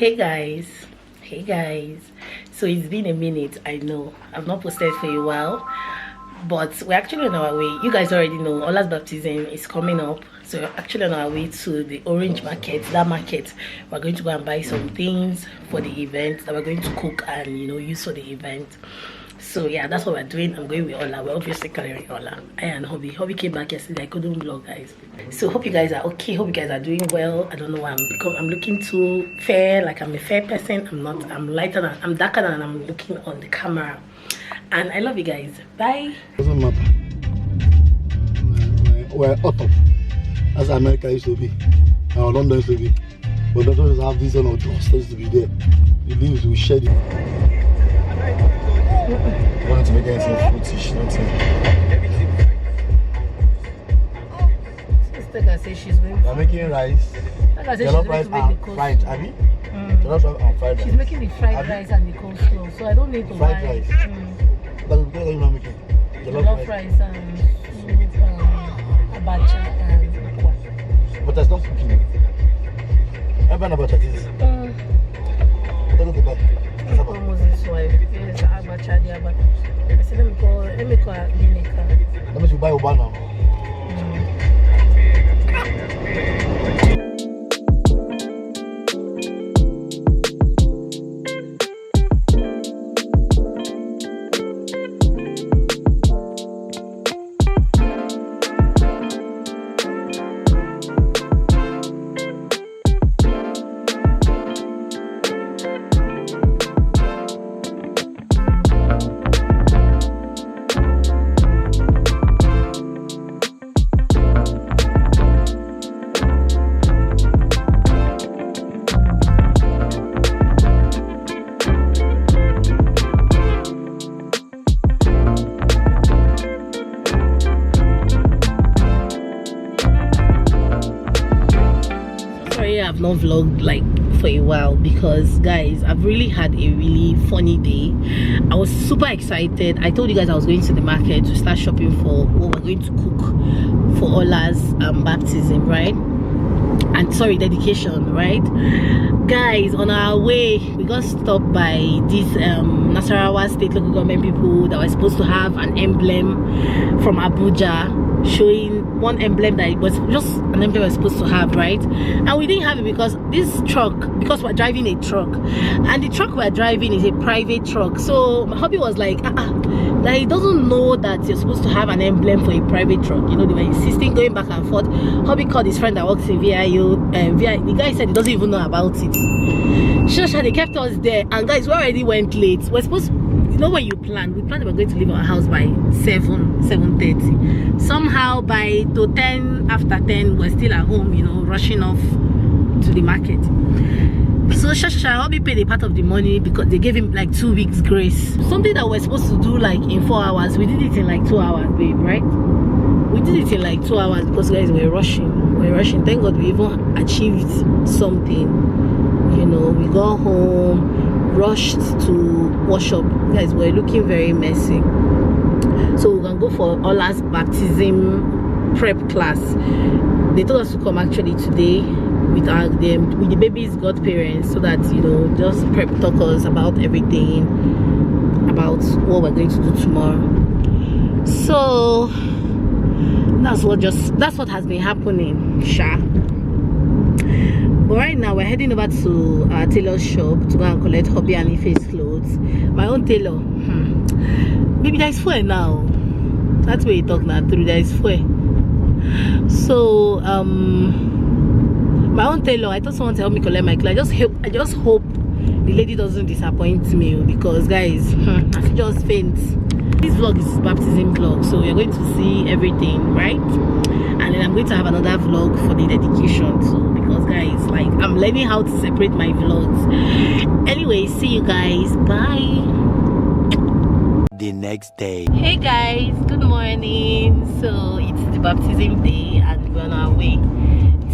Hey guys, so it's been a minute. I know I've not posted for a while, but we're actually on our way. You guys already know Ola's baptism is coming up, so we're actually on our way to the orange market. That market, we're going to go and buy some things for the event that we're going to cook and use for the event. So yeah, that's what we're doing. I'm going with Ola. We're obviously carrying Ola. I and Hobby came back yesterday. I couldn't vlog, guys. So hope you guys are okay. Hope you guys are doing well. I don't know why I'm looking too fair. Like I'm a fair person. I'm not. I'm lighter than. I'm darker than I'm looking on the camera. And I love you guys. Bye. Doesn't matter. We're up. As America used to be, or London used to be. But don't just have this on dust used to be there. The leaves will shed it. I wanted to make anything fruitish, nothing. Deka says she's going to... They're making rice. Deka says she's going to make the fried, Abby? Jollof rice and fried rice. She's making the fried rice and the coleslaw, so I don't need to fried buy... rice. That's what you're not making. Jollof rice and abacha and okwa. But that's not cooking. I'm buying abacha this. What are you going to buy? Moses' wife. Yes, abacha, the abacha. I said, let me call Deka. Let me buy Uba now. I've not vlogged like for a while because guys, I've really had a really funny day. I was super excited. I told you guys I was going to the market to start shopping for what we're going to cook for Ola's baptism, right? And sorry, dedication, right? Guys, on our way we got stopped by these Nasarawa state local government people that were supposed to have an emblem from Abuja, showing one emblem that it was just an emblem we're supposed to have, right? And we didn't have it because because we're driving a truck, and the truck we're driving is a private truck. So my hubby was like, that he doesn't know that you're supposed to have an emblem for a private truck. They were insisting, going back and forth. Hubby called his friend that works in VIO, and the guy said he doesn't even know about it. They kept us there, and guys, we already went late. We're supposed to, when you plan, we planned we were going to leave our house by 7:30. Somehow by 10 after 10 we're still at home, rushing off to the market. So Hobby paid a part of the money because they gave him like 2 weeks grace. Something that we're supposed to do like in 4 hours, we did it in like 2 hours, babe, right? We did it in like 2 hours because guys, we're rushing. Thank God we even achieved something. We got home, rushed to wash up. Guys, we're looking very messy. So we're gonna go for Ola's baptism prep class. They told us to come actually today with the baby's godparents, so that just prep talk us about everything, about what we're going to do tomorrow. So that's what has been happening, Sha. But right now we're heading over to our tailor's shop to go and collect Hobby and Ife's clothes. My own tailor, maybe there is fuel now. That's where you talk now through. There is fuel. So my own tailor, I thought someone to help me collect my clothes. I just hope the lady doesn't disappoint me, because guys, I just faint. This vlog is baptism vlog, so you're going to see everything, right? And then I'm going to have another vlog for the dedication too, because guys, like, I'm learning how to separate my vlogs. Anyway, see you guys, bye. The next day. Hey guys, good morning. So it's the baptism day and we're on our way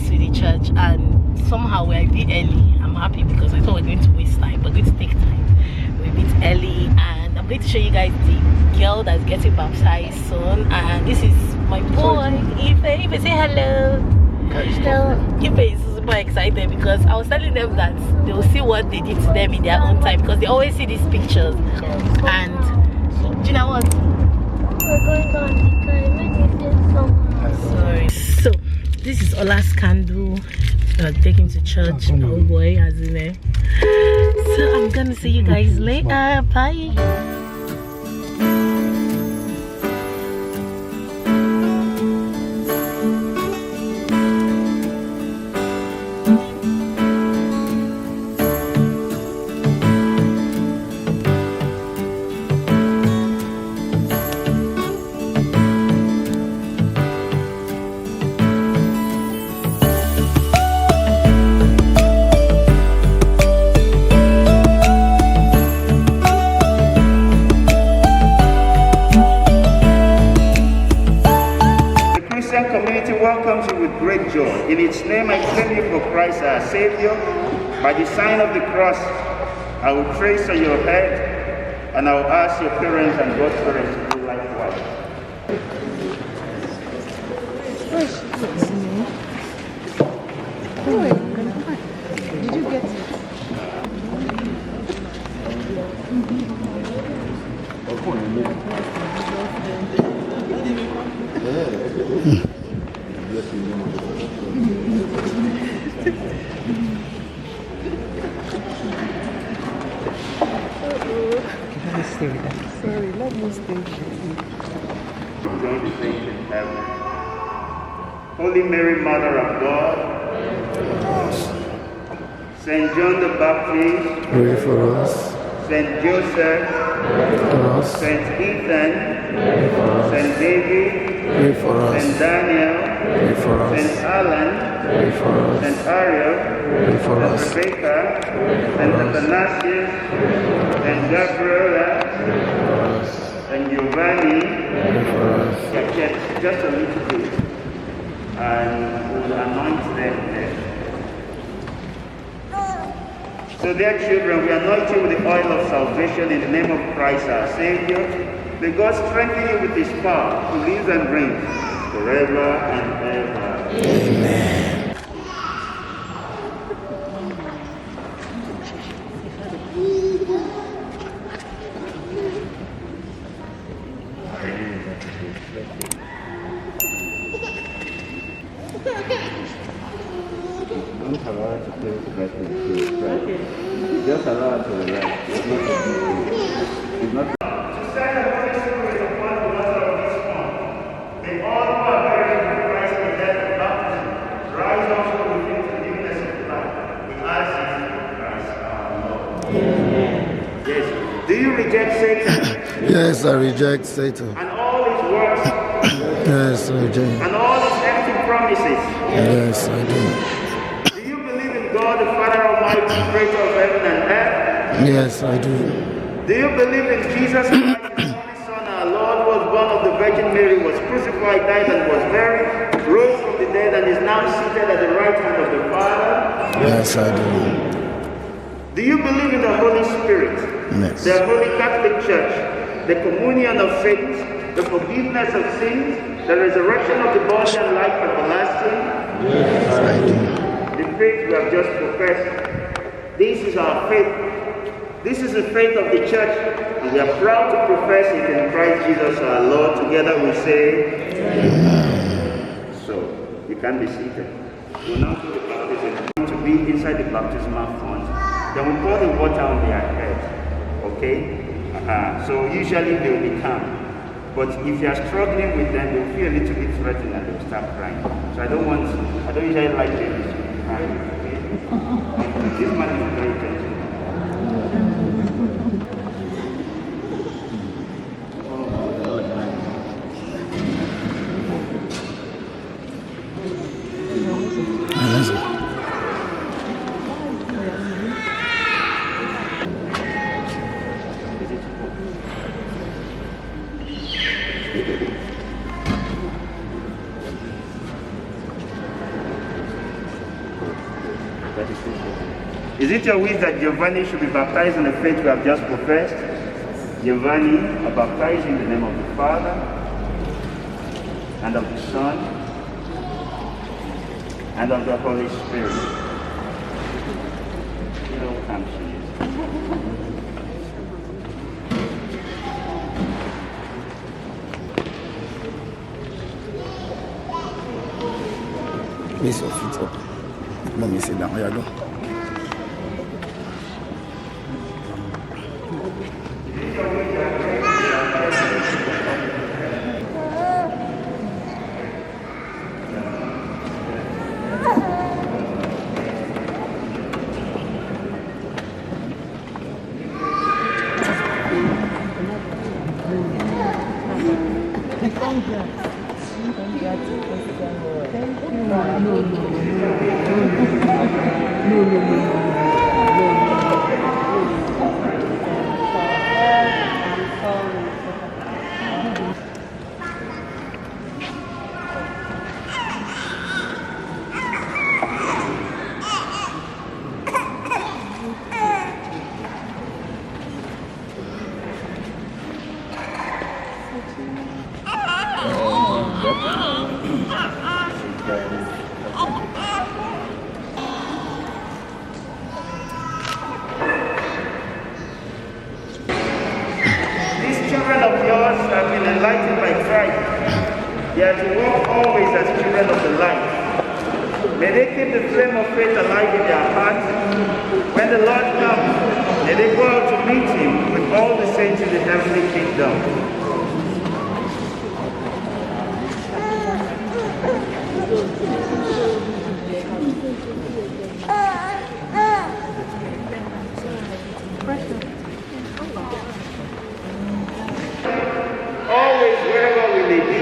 to the church, and somehow we're a bit early. I'm happy because I thought we were going to waste time, but we're going to take time. We're a bit early, and I'm going to show you guys the girl that's getting baptized soon. And this is my boy Ife. Ife, say hello. Ife is super excited because I was telling them that they will see what they did to them in their own time because they always see these pictures. And Jina, what? We're going on because sorry. So this is Ola's candle. Taking to church. Oh boy, as in it. So I'm gonna see you guys later. Bye. Welcomes you with great joy. In its name I claim you for Christ our Savior. By the sign of the cross, I will trace on your head, and I will ask your parents and godparents to do likewise. Did you get it? Sorry, let me stay here. Join the saints in heaven. Holy Mary, Mother of God, Saint John the Baptist, pray for us. Saint Joseph, Pray for us. Saint Ethan, Pray for us. Saint David, Pray for us. Saint Daniel, Pray for us. Saint Alan, Pray for us. Saint Ariel, Pray for Saint us. Rebecca, Saint Athanasius, Saint Gabriela, Saint Giovanni. Pray for us. Just a little bit, and we'll anoint them there. So dear children, we anoint you with the oil of salvation in the name of Christ our Savior. May God strengthen you with his power who lives and reigns forever and ever. Amen. Don't allow her to play with the battery. Just allow her to relax. It's not to send the Holy Spirit upon the mother of this one. May all who are buried in Christ in death and baptism rise also with him to newness of life. We ask this in Christ our Lord. Yes. Do you reject Satan? Yes, I reject Satan. And all his works? Yes, I reject. And all his empty promises? Yes, I do. God, the Father Almighty, creator of heaven and earth? Yes, I do. Do you believe in Jesus Christ, his only Son, our Lord, was born of the Virgin Mary, was crucified, died, and was buried, rose from the dead, and is now seated at the right hand of the Father? Yes, I do. Do you believe in the Holy Spirit, Yes. the Holy Catholic Church, the communion of saints, the forgiveness of sins, the resurrection of the body and life everlasting? Yes, I do. The faith we have just professed, this is our faith. This is the faith of the church, and we are proud to profess it in Christ Jesus our Lord. Together we say, Amen. So, you can be seated. We'll now do the baptism. To be inside the baptismal font, then we pour the water on their head. Okay? So usually they will be calm. But if you are struggling with them, they'll feel a little bit threatened and they'll start crying. So I don't usually like babies to be crying. Okay? This man is very gentle. Is it your wish that Giovanni should be baptized in the faith we have just professed? Giovanni, are baptized in the name of the Father, and of the Son, and of the Holy Spirit. Welcome, Jesus. Place your feet up. Let me sit down. Here you go. Enlightened by Christ, they are to walk always as children of the light. May they keep the flame of faith alive in their hearts. When the Lord comes, may they go out to meet him with all the saints in the heavenly kingdom. Always, wherever we may be,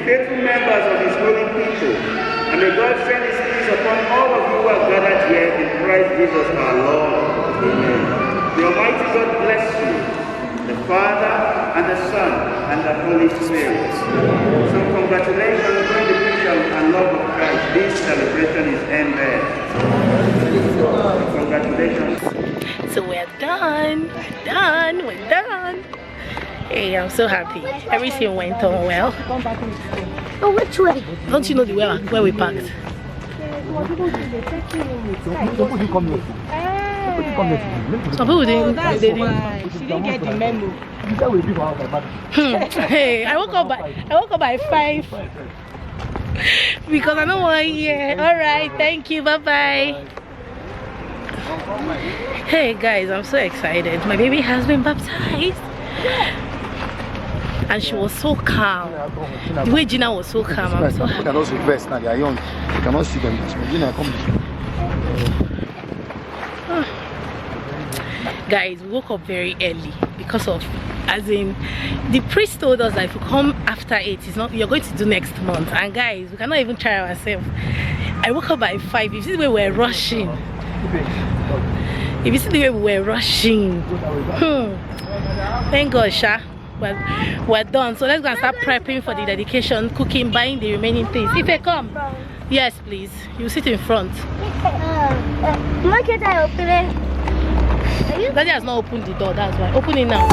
faithful members of his holy people, and may God send his peace upon all of you who are gathered here in Christ Jesus our Lord. Amen. The Almighty God bless you, the Father, and the Son, and the Holy Spirit. So congratulations on the mission and love of Christ. This celebration is ended. Congratulations. So we're done. We're done. Hey, I'm so happy. Everything went on well. Oh, which way? Don't you know the way where we parked? Some people didn't. That's They why she didn't get the memo. Hey, I woke up by 5 because I don't want to hear. All right, thank you. Bye bye. Hey guys, I'm so excited. My baby has been baptized. And she was so calm. The way Jina was so calm, I'm so happy. They are young. You cannot see them. Jina, come. Guys, we woke up very early because of, as in, the priest told us that if we come after 8, it's not, you're going to do next month. And guys, we cannot even try ourselves. I woke up by 5. You see the way we were rushing. If you see the way we were rushing. Thank God, Sha. We're done. So let's go and start prepping for the dedication, cooking, buying the remaining things. If they come, yes, please. You sit in front. Why can't I open it? Daddy has not opened the door, that's why. Open it now.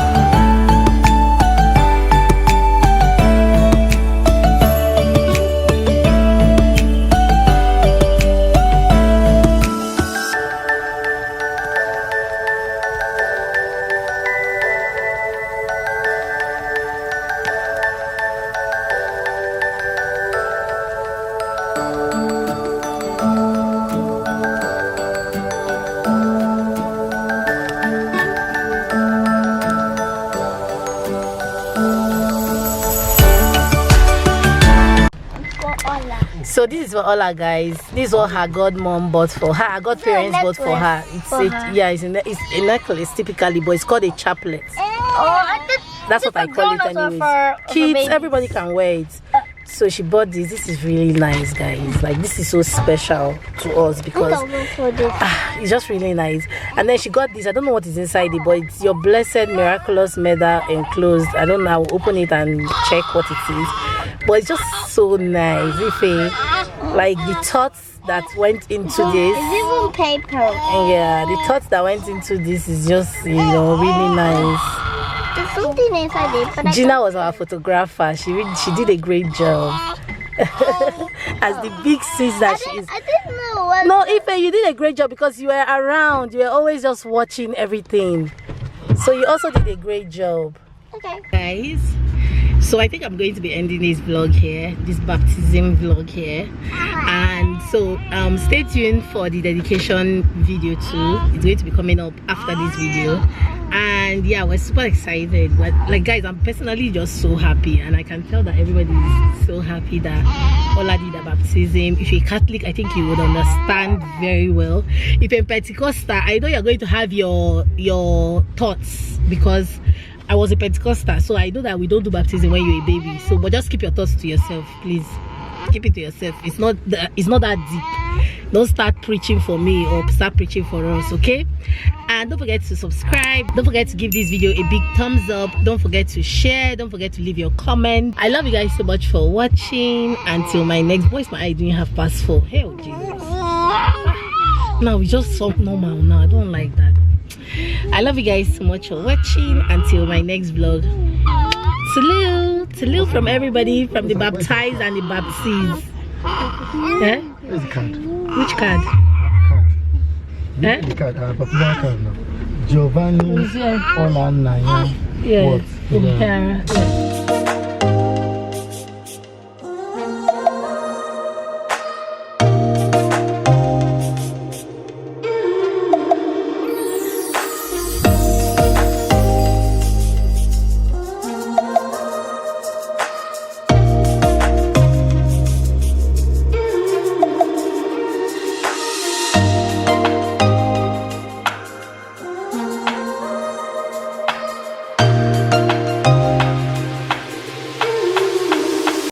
So this is for all our guys. This is what her godmom bought for her. Her godparents bought for her. It's a necklace typically, but it's called a chaplet. That's what I call it anyways. Kids, everybody can wear it. So she bought this. This is really nice, guys. Like, this is so special to us because it's just really nice. And then she got this. I don't know what is inside it, but it's your blessed miraculous medal enclosed. I don't know. I will open it and check what it is. But it's just so nice. Like the thoughts that went into this. It's even paper. And yeah, the thoughts that went into this is just, you know, really nice. There's something inside it. But Jina was our photographer. She did a great job. As the big sis that she is. I think No, Ife, you did a great job because you were around. You were always just watching everything. So you also did a great job. Okay. Guys, so I think I'm going to be ending this vlog here, this baptism vlog here, and so stay tuned for the dedication video too. It's going to be coming up after this video. And yeah, we're super excited. But like, guys, I'm personally just so happy, and I can tell that everybody is so happy that Ola did a baptism. If you're Catholic, I think you would understand very well. If you're Pentecostal, I know you're going to have your thoughts, because I was a Pentecostal, so I know that we don't do baptism when you're a baby. So, but just keep your thoughts to yourself, please. Keep it to yourself. It's not that deep. Don't start preaching for me or start preaching for us, okay? And don't forget to subscribe. Don't forget to give this video a big thumbs up. Don't forget to share. Don't forget to leave your comment. I love you guys so much for watching. Until my next voice, my eye doing 4:30. Hey, oh Jesus! Now we just so normal now. I don't like that. I love you guys so much for watching. Until my next vlog. Salute from everybody, from the baptized and the baptized. Eh? Where's the card? Which card? Eh? The card, popular card now. Giovanni Onanaya. Yeah. What? Yeah.